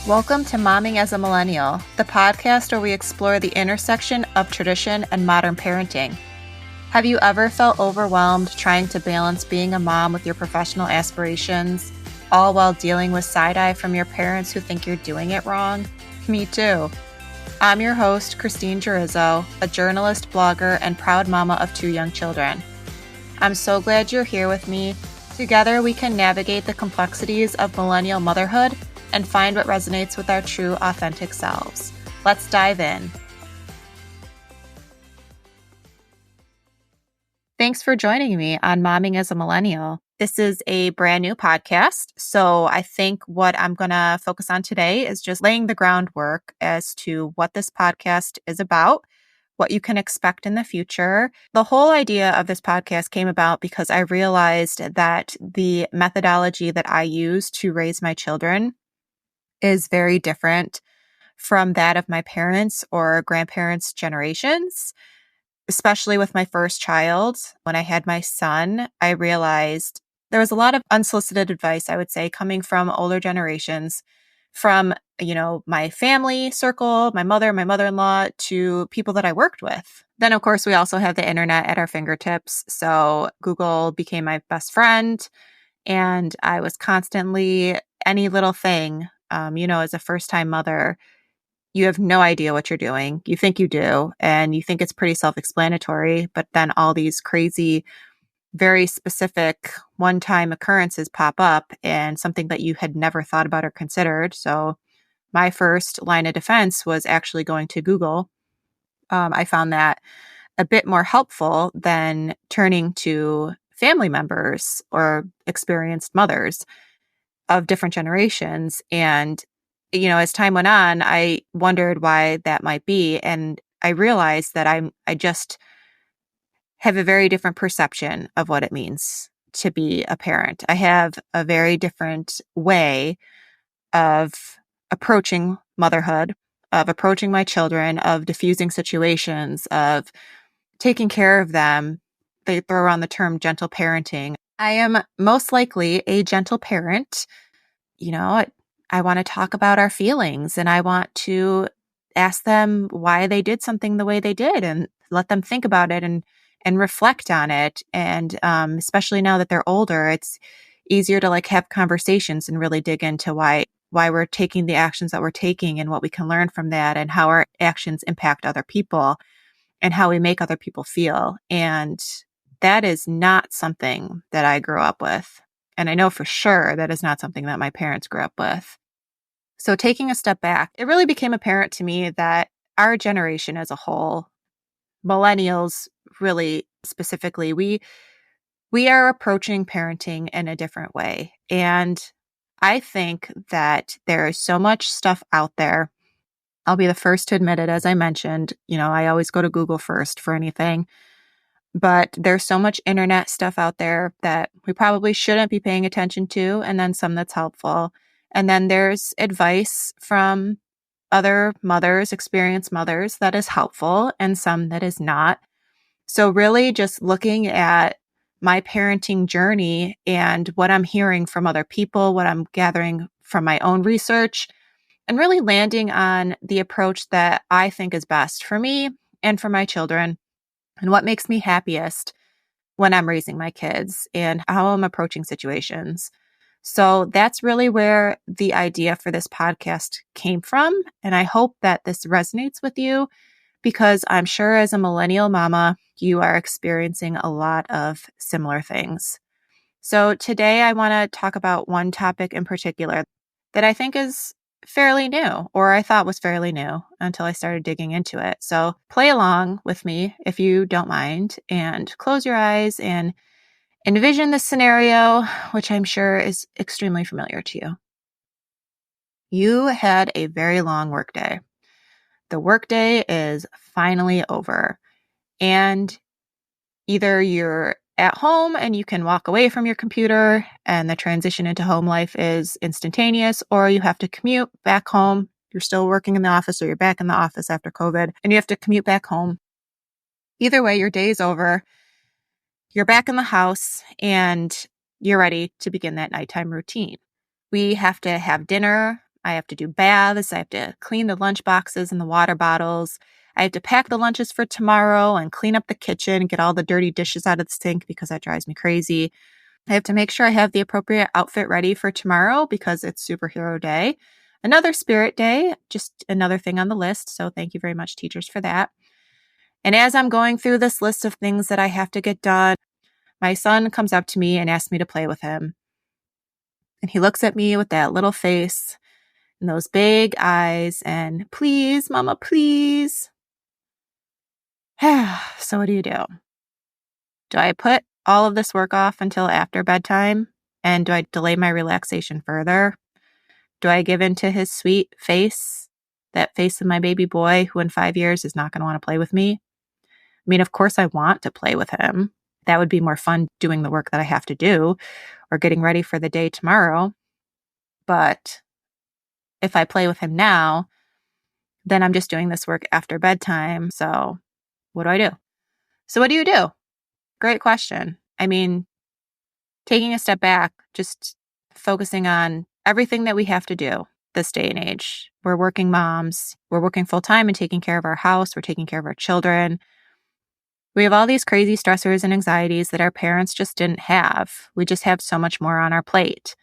Welcome to Momming as a Millennial, the podcast where we explore the intersection of tradition and modern parenting. Have you ever felt overwhelmed trying to balance being a mom with your professional aspirations, all while dealing with side-eye from your parents who think you're doing it wrong? Me too. I'm your host, Christine Gerizzo, a journalist, blogger, and proud mama of 2 young children. I'm so glad you're here with me. Together, we can navigate the complexities of millennial motherhood and find what resonates with our true, authentic selves. Let's dive in. Thanks for joining me on Momming as a Millennial. This is a brand new podcast, so I think what I'm going to focus on today is just laying the groundwork as to what this podcast is about, what you can expect in the future. The whole idea of this podcast came about because I realized that the methodology that I use to raise my children is very different from that of my parents' or grandparents' generations. Especially with my first child, when I had my son, I realized there was a lot of unsolicited advice, I would say, coming from older generations, from, my family circle, my mother, my mother-in-law, to people that I worked with. Then, of course, we also have the internet at our fingertips. So Google became my best friend, and I was constantly any little thing, as a first-time mother, you have no idea what you're doing. You think you do, and you think it's pretty self-explanatory, but then all these crazy, very specific one-time occurrences pop up and something that you had never thought about or considered. So my first line of defense was actually going to Google. I found that a bit more helpful than turning to family members or experienced mothers of different generations. And as time went on, I wondered why that might be. And I realized that I just have a very different perception of what it means to be a parent. I have a very different way of approaching motherhood, of approaching my children, of diffusing situations, of taking care of them. They throw around the term gentle parenting. I am most likely a gentle parent. I want to talk about our feelings, and I want to ask them why they did something the way they did and let them think about it and reflect on it. And especially now that they're older, it's easier to have conversations and really dig into why we're taking the actions that we're taking and what we can learn from that and how our actions impact other people and how we make other people feel. And that is not something that I grew up with. And I know for sure that is not something that my parents grew up with. So taking a step back, it really became apparent to me that our generation as a whole, millennials really specifically, we are approaching parenting in a different way. And I think that there is so much stuff out there. I'll be the first to admit it, as I mentioned. I always go to Google first for anything. But there's so much internet stuff out there that we probably shouldn't be paying attention to, and then some that's helpful. And then there's advice from other mothers, experienced mothers, that is helpful, and some that is not. So really just looking at my parenting journey and what I'm hearing from other people, what I'm gathering from my own research, and really landing on the approach that I think is best for me and for my children, and what makes me happiest when I'm raising my kids and how I'm approaching situations. So that's really where the idea for this podcast came from. And I hope that this resonates with you, because I'm sure as a millennial mama, you are experiencing a lot of similar things. So today I want to talk about one topic in particular that I think is fairly new, or I thought was fairly new until I started digging into it. So play along with me if you don't mind, and close your eyes and envision this scenario, which I'm sure is extremely familiar to you. You had a very long workday. The workday is finally over, and either you're at home and you can walk away from your computer and the transition into home life is instantaneous, or you have to commute back home. You're still working in the office, or you're back in the office after COVID and you have to commute back home. Either way, your day is over. You're back in the house and you're ready to begin that nighttime routine. We have to have dinner. I have to do baths. I have to clean the lunch boxes and the water bottles. I have to pack the lunches for tomorrow and clean up the kitchen and get all the dirty dishes out of the sink because that drives me crazy. I have to make sure I have the appropriate outfit ready for tomorrow because it's superhero day. Another spirit day, just another thing on the list. So thank you very much, teachers, for that. And as I'm going through this list of things that I have to get done, my son comes up to me and asks me to play with him. And he looks at me with that little face and those big eyes and, please, mama, please. So what do? Do I put all of this work off until after bedtime? And do I delay my relaxation further? Do I give in to his sweet face, that face of my baby boy who in 5 years is not going to want to play with me? I mean, of course I want to play with him. That would be more fun doing the work that I have to do or getting ready for the day tomorrow. But if I play with him now, then I'm just doing this work after bedtime. So what do? So what do? Great question. I mean, taking a step back, just focusing on everything that we have to do this day and age. We're working moms. We're working full time and taking care of our house. We're taking care of our children. We have all these crazy stressors and anxieties that our parents just didn't have. We just have so much more on our plate.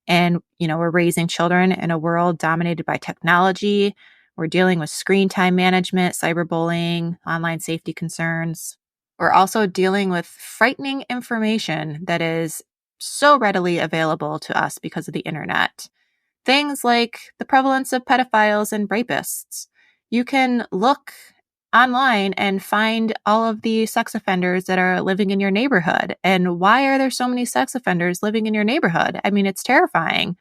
And, we're raising children in a world dominated by technology. We're dealing with screen time management, cyberbullying, online safety concerns. We're also dealing with frightening information that is so readily available to us because of the internet. Things like the prevalence of pedophiles and rapists. You can look online and find all of the sex offenders that are living in your neighborhood. And why are there so many sex offenders living in your neighborhood? I mean, it's terrifying.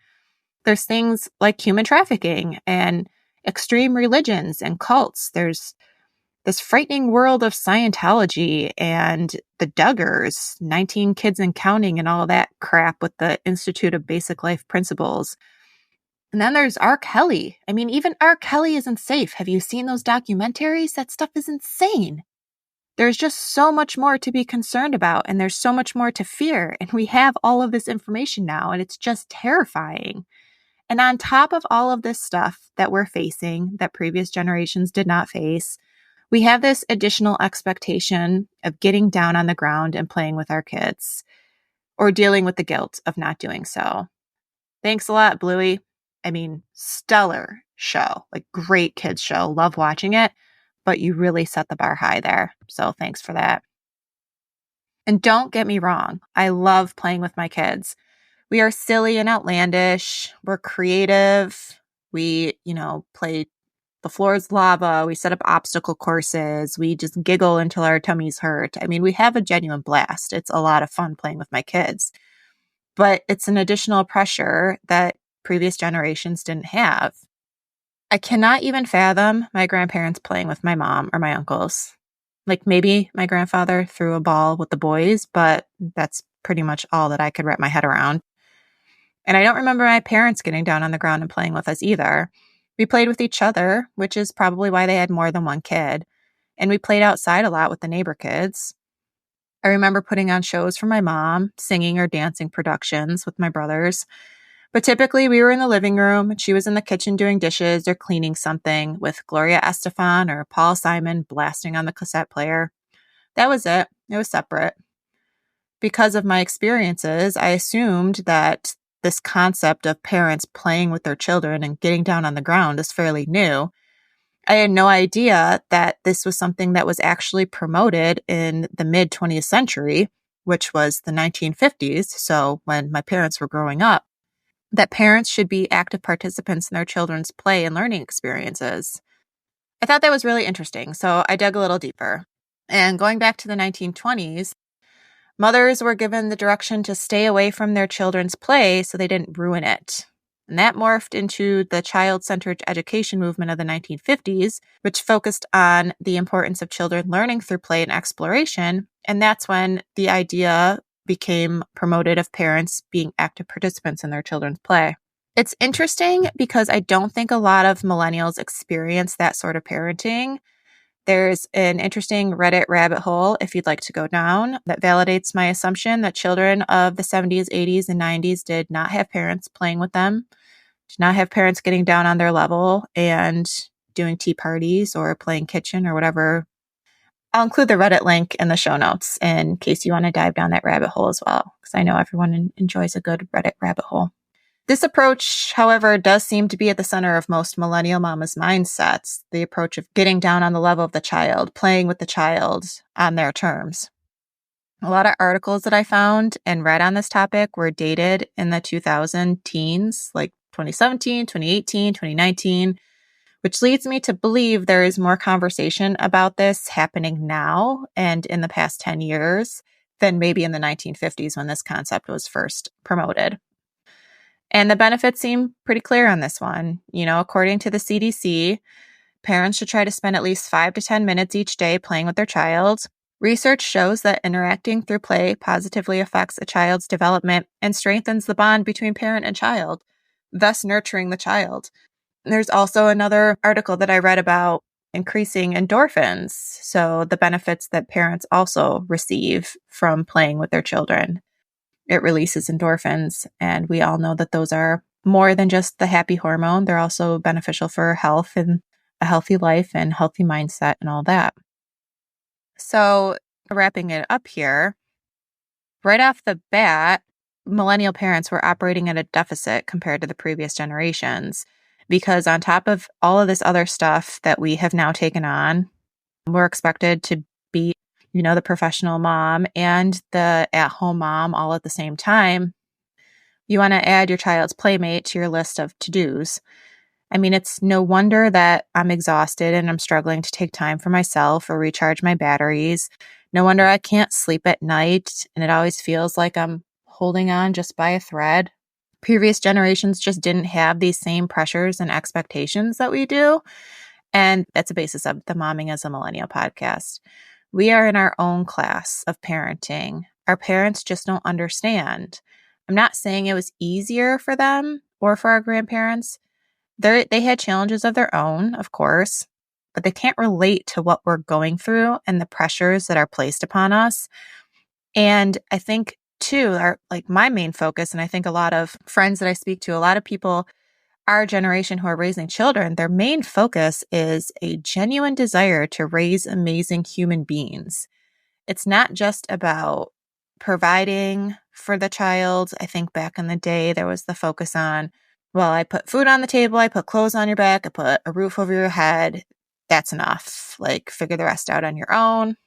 There's things like human trafficking and extreme religions and cults. There's this frightening world of Scientology and the Duggars, 19 Kids and Counting and all that crap with the Institute of Basic Life Principles. And then there's R. Kelly. I mean, even R. Kelly isn't safe. Have you seen those documentaries? That stuff is insane. There's just so much more to be concerned about, and there's so much more to fear. And we have all of this information now, and it's just terrifying. And on top of all of this stuff that we're facing, that previous generations did not face, we have this additional expectation of getting down on the ground and playing with our kids, or dealing with the guilt of not doing so. Thanks a lot, Bluey. I mean, stellar show, like great kids show. Love watching it, but you really set the bar high there. So thanks for that. And don't get me wrong. I love playing with my kids. We are silly and outlandish. We're creative. We, play the floor is lava. We set up obstacle courses. We just giggle until our tummies hurt. I mean, we have a genuine blast. It's a lot of fun playing with my kids, but it's an additional pressure that previous generations didn't have. I cannot even fathom my grandparents playing with my mom or my uncles. Like maybe my grandfather threw a ball with the boys, but that's pretty much all that I could wrap my head around. And I don't remember my parents getting down on the ground and playing with us either. We played with each other, which is probably why they had more than one kid. And we played outside a lot with the neighbor kids. I remember putting on shows for my mom, singing or dancing productions with my brothers. But typically we were in the living room and she was in the kitchen doing dishes or cleaning something with Gloria Estefan or Paul Simon blasting on the cassette player. That was it. It was separate. Because of my experiences, I assumed that this concept of parents playing with their children and getting down on the ground is fairly new. I had no idea that this was something that was actually promoted in the mid 20th century, which was the 1950s, so when my parents were growing up, that parents should be active participants in their children's play and learning experiences. I thought that was really interesting, so I dug a little deeper. And going back to the 1920s, mothers were given the direction to stay away from their children's play so they didn't ruin it. And that morphed into the child-centered education movement of the 1950s, which focused on the importance of children learning through play and exploration. And that's when the idea became promoted of parents being active participants in their children's play. It's interesting because I don't think a lot of millennials experience that sort of parenting. There's an interesting Reddit rabbit hole, if you'd like to go down, that validates my assumption that children of the 70s, 80s, and 90s did not have parents playing with them. To not have parents getting down on their level and doing tea parties or playing kitchen or whatever. I'll include the Reddit link in the show notes in case you want to dive down that rabbit hole as well, because I know everyone enjoys a good Reddit rabbit hole. This approach, however, does seem to be at the center of most millennial mamas' mindsets, the approach of getting down on the level of the child, playing with the child on their terms. A lot of articles that I found and read on this topic were dated in the 2000 teens, like 2017, 2018, 2019, which leads me to believe there is more conversation about this happening now and in the past 10 years than maybe in the 1950s when this concept was first promoted. And the benefits seem pretty clear on this one. According to the CDC, parents should try to spend at least 5 to 10 minutes each day playing with their child. Research shows that interacting through play positively affects a child's development and strengthens the bond between parent and child, thus nurturing the child. There's also another article that I read about increasing endorphins, so the benefits that parents also receive from playing with their children. It releases endorphins, and we all know that those are more than just the happy hormone. They're also beneficial for health and a healthy life and healthy mindset and all that. So, wrapping it up here, right off the bat, millennial parents were operating at a deficit compared to the previous generations, because on top of all of this other stuff that we have now taken on, we're expected to be the professional mom and the at-home mom all at the same time. You want to add your child's playmate to your list of to-dos. I mean, it's no wonder that I'm exhausted and I'm struggling to take time for myself or recharge my batteries. No wonder I can't sleep at night, and it always feels like I'm holding on just by a thread. Previous generations just didn't have these same pressures and expectations that we do. And that's the basis of the Momming as a Millennial podcast. We are in our own class of parenting. Our parents just don't understand. I'm not saying it was easier for them or for our grandparents. They had challenges of their own, of course, but they can't relate to what we're going through and the pressures that are placed upon us. And I think, too, my main focus, and I think a lot of friends that I speak to, a lot of people our generation who are raising children, their main focus is a genuine desire to raise amazing human beings. It's not just about providing for the child. I think back in the day, there was the focus on, well, I put food on the table, I put clothes on your back, I put a roof over your head. That's enough. Figure the rest out on your own.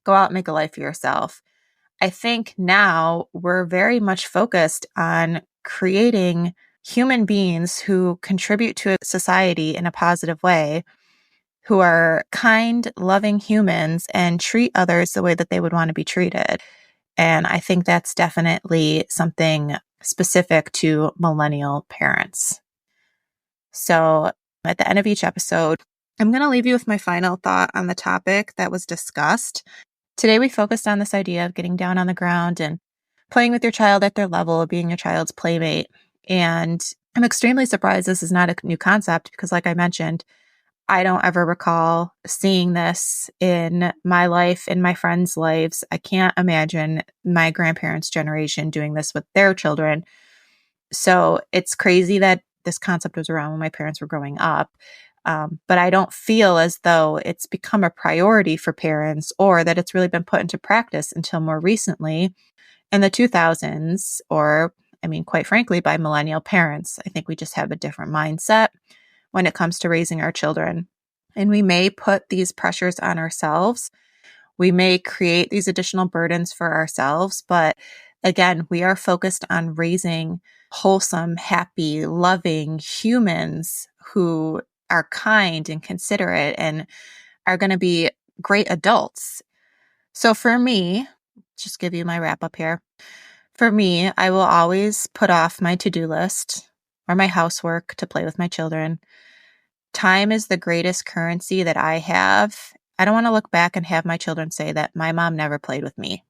Go out and make a life for yourself. I think now we're very much focused on creating human beings who contribute to society in a positive way, who are kind, loving humans and treat others the way that they would want to be treated. And I think that's definitely something specific to millennial parents. So at the end of each episode, I'm going to leave you with my final thought on the topic that was discussed. Today, we focused on this idea of getting down on the ground and playing with your child at their level, being your child's playmate. And I'm extremely surprised this is not a new concept because, like I mentioned, I don't ever recall seeing this in my life, in my friends' lives. I can't imagine my grandparents' generation doing this with their children. So it's crazy that this concept was around when my parents were growing up. But I don't feel as though it's become a priority for parents or that it's really been put into practice until more recently in the 2000s, or, quite frankly, by millennial parents. I think we just have a different mindset when it comes to raising our children. And we may put these pressures on ourselves. We may create these additional burdens for ourselves. But again, we are focused on raising wholesome, happy, loving humans who are kind and considerate and are going to be great adults. So for me, just give you my wrap up here. For me, I will always put off my to-do list or my housework to play with my children. Time is the greatest currency that I have. I don't want to look back and have my children say that my mom never played with me.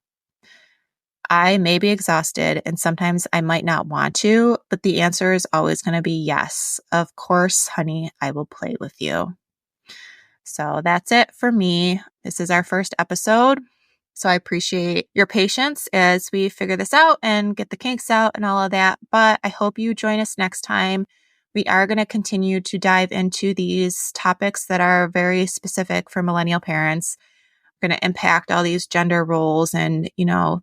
I may be exhausted and sometimes I might not want to, but the answer is always going to be yes. Of course, honey, I will play with you. So that's it for me. This is our first episode. So I appreciate your patience as we figure this out and get the kinks out and all of that. But I hope you join us next time. We are going to continue to dive into these topics that are very specific for millennial parents. We're going to impact all these gender roles and,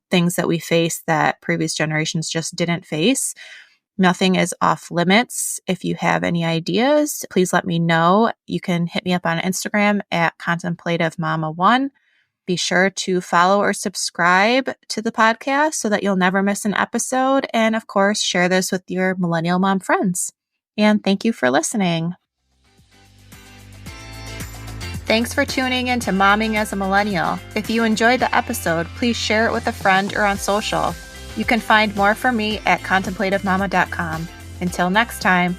things that we face that previous generations just didn't face. Nothing is off limits. If you have any ideas, please let me know. You can hit me up on Instagram at contemplativemama1. Be sure to follow or subscribe to the podcast so that you'll never miss an episode. And of course, share this with your millennial mom friends. And thank you for listening. Thanks for tuning in to Momming as a Millennial. If you enjoyed the episode, please share it with a friend or on social. You can find more from me at contemplativemama.com. Until next time.